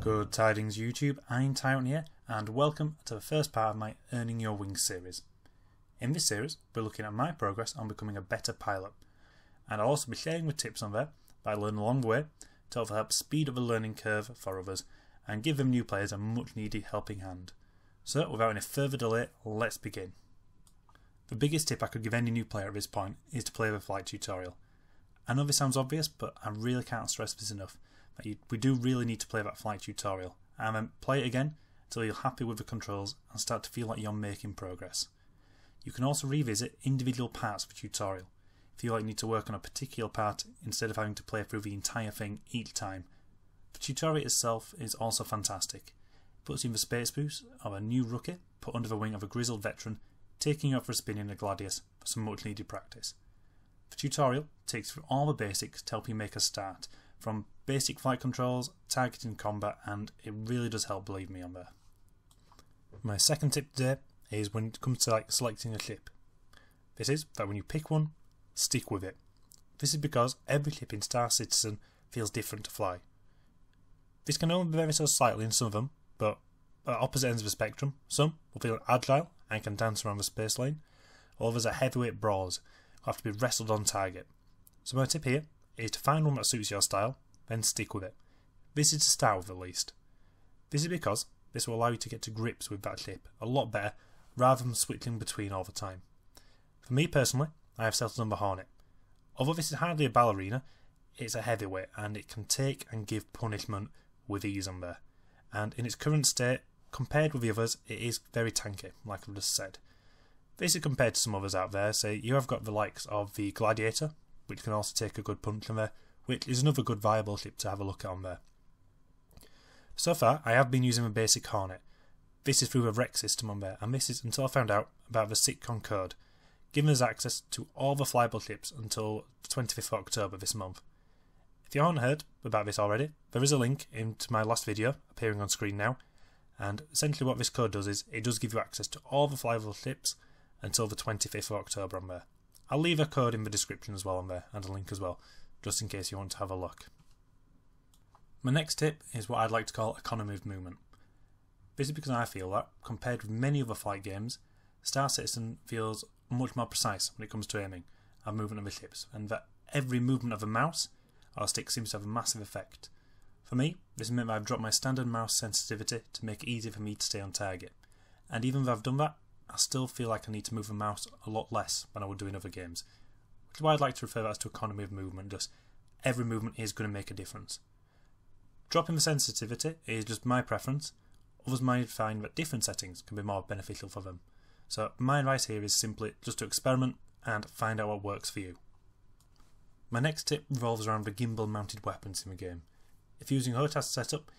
Good tidings YouTube, I'm Tyrant here and welcome to the first part of my Earning Your Wings series. In this series we're looking at my progress on becoming a better pilot, and I'll also be sharing with tips on there that I learned along the way to help speed up the learning curve for others and give them new players a much needed helping hand. So without any further delay, let's begin. The biggest tip I could give any new player at this point is to play the flight tutorial. I know this sounds obvious, but I really can't stress this enough. We do really need to play that flight tutorial and then play it again until you're happy with the controls and start to feel like you're making progress. You can also revisit individual parts of the tutorial if you feel like you need to work on a particular part instead of having to play through the entire thing each time. The tutorial itself is also fantastic. It puts you in the space boost of a new rookie put under the wing of a grizzled veteran, taking you out for a spin in a Gladius for some much needed practice. The tutorial takes through all the basics to help you make a start, from basic flight controls, targeting, combat, and it really does help, believe me on there. My second tip today is when it comes to selecting a ship. This is that when you pick one, stick with it. This is because every ship in Star Citizen feels different to fly. This can only vary so slightly in some of them, but at opposite ends of the spectrum, some will feel agile and can dance around the space lane, others are heavyweight brawlers who have to be wrestled on target. So my tip here is to find one that suits your style, then stick with it. This is to start with at least. This is because this will allow you to get to grips with that ship a lot better rather than switching between all the time. For me personally, I have settled on the Hornet. Although this is hardly a ballerina, it's a heavyweight and it can take and give punishment with ease on there. And in its current state, compared with the others, it is very tanky, like I've just said. This is compared to some others out there. Say you have got the likes of the Gladiator, which can also take a good punch on there, which is another good viable ship to have a look at on there. So far I have been using the basic Hornet. This is through the rec system on there, and this is until I found out about the Sitcon code, giving us access to all the flyable ships until the 25th of October this month. If you haven't heard about this already, there is a link into my last video appearing on screen now, and essentially what this code does is it does give you access to all the flyable ships until the 25th of October on there. I'll leave a code in the description as well on there, and a link as well, just in case you want to have a look. My next tip is what I'd like to call economy of movement. This is because I feel that, compared with many other flight games, Star Citizen feels much more precise when it comes to aiming and movement of the ships, and that every movement of a mouse or stick seems to have a massive effect. For me, this meant that I've dropped my standard mouse sensitivity to make it easier for me to stay on target, and even though I've done that, I still feel like I need to move the mouse a lot less than I would do in other games, which is why I'd like to refer that as to economy of movement. Just every movement is going to make a difference. Dropping the sensitivity is just my preference. Others might find that different settings can be more beneficial for them. So my advice here is simply just to experiment and find out what works for you. My next tip revolves around the gimbal mounted weapons in the game. If you're using a HOTAS setup,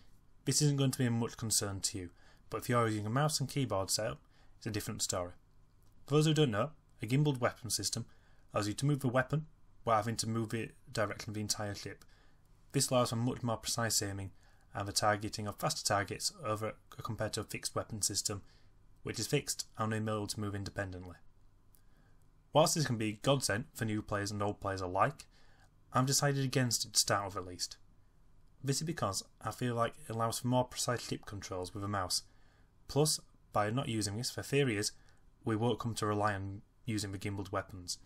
this isn't going to be a much concern to you, but if you're using a mouse and keyboard setup, it's a different story. For those who don't know, a gimbal weapon system allows you to move the weapon without having to move it direction of the entire ship. This allows for much more precise aiming and the targeting of faster targets over compared to a fixed weapon system, which is fixed and unable to move independently. Whilst this can be a godsend for new players and old players alike, I've decided against it to start with at least. This is because I feel like it allows for more precise ship controls with a mouse. Plus, by not using this, the theory is we won't come to rely on using the gimbaled weapons.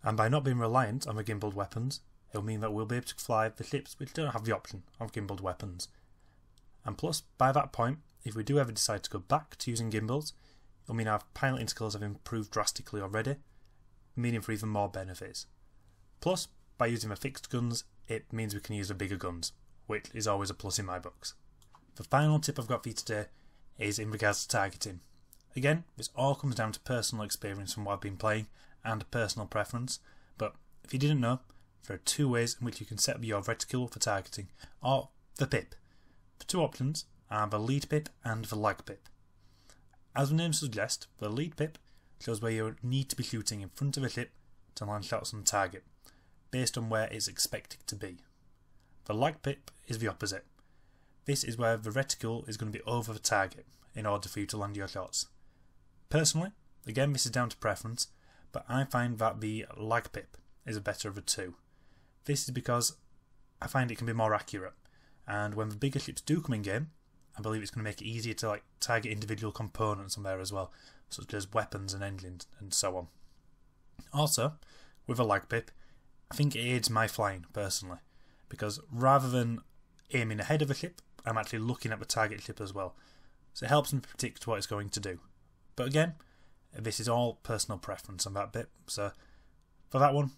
And by not being reliant on the gimbaled weapons, it will mean that we'll be able to fly the ships which don't have the option of gimbaled weapons. And plus, by that point, if we do ever decide to go back to using gimbals, it will mean our piloting skills have improved drastically already, meaning for even more benefits. Plus, by using the fixed guns, it means we can use the bigger guns, which is always a plus in my books. The final tip I've got for you today is in regards to targeting. Again, this all comes down to personal experience from what I've been playing and personal preference, but if you didn't know, there are two ways in which you can set up your reticule for targeting, or the pip. The two options are the lead pip and the lag pip. As the name suggests, the lead pip shows where you need to be shooting in front of a ship to land shots on target, based on where it's expected to be. The lag pip is the opposite. This is where the reticule is going to be over the target in order for you to land your shots. Personally, again this is down to preference, but I find that the lag pip is the better of the two. This is because I find it can be more accurate, and when the bigger ships do come in game, I believe it's going to make it easier to target individual components on there as well, such as weapons and engines and so on. Also, with a lag pip, I think it aids my flying personally, because rather than aiming ahead of a ship, I'm actually looking at the target ship as well, so it helps me predict what it's going to do. But again, this is all personal preference on that bit, so for that one,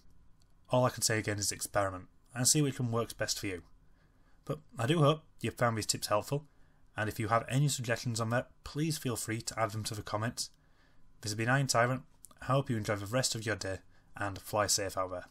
all I can say again is experiment and see which one works best for you. But I do hope you've found these tips helpful, and if you have any suggestions on that, please feel free to add them to the comments. This has been Iron Tyrant. I hope you enjoy the rest of your day and fly safe out there.